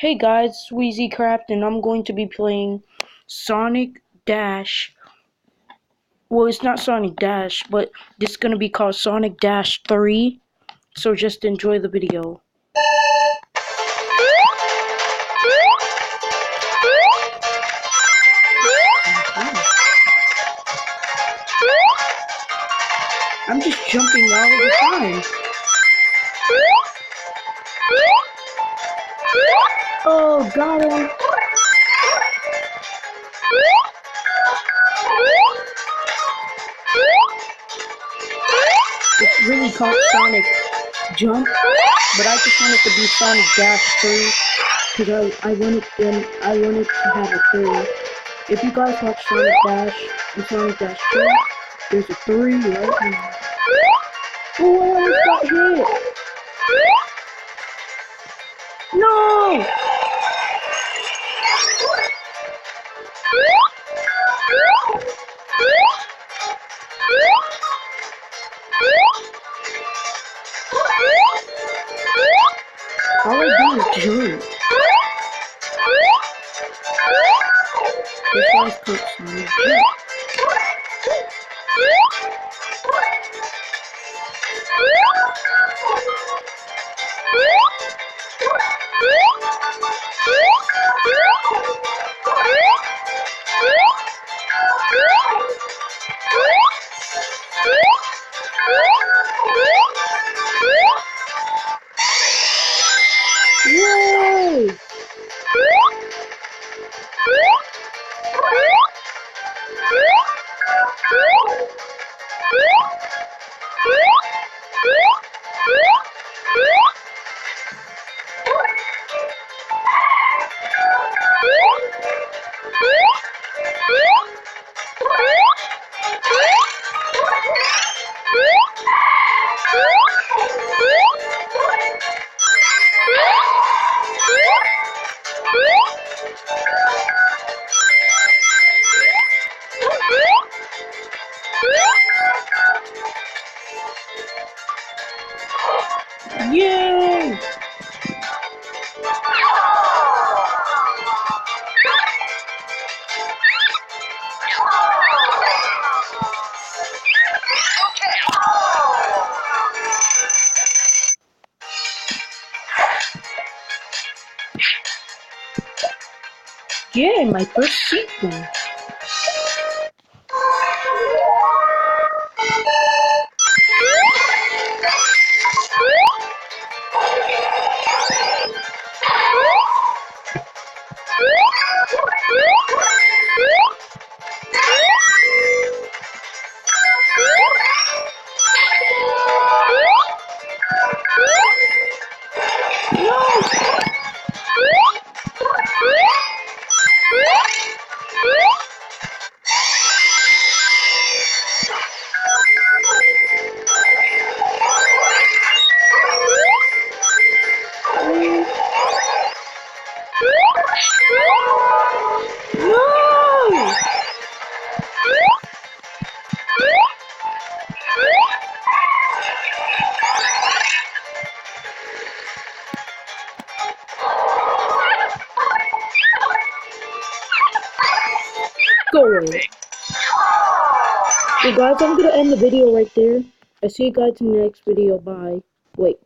Hey guys, Sweezycraft, and I'm going to be playing Sonic Dash. Well, it's not Sonic Dash, but this is going to be called Sonic Dash 3. So just enjoy the video. I'm just jumping all the time. Oh, got him. It's really called Sonic Jump, but I just want it to be Sonic Dash 3 because I wanted to have a 3. If you guys watch Sonic Dash and Sonic Dash 2, there's a 3 right now. Oh, I almost got hit! No! All I do is jump. This one's called Sonic Jump. Yay! Yay! Yeah, my first sequel. No! Go away. So guys, I'm gonna end the video right there. I see you guys in the next video. Bye. Wait.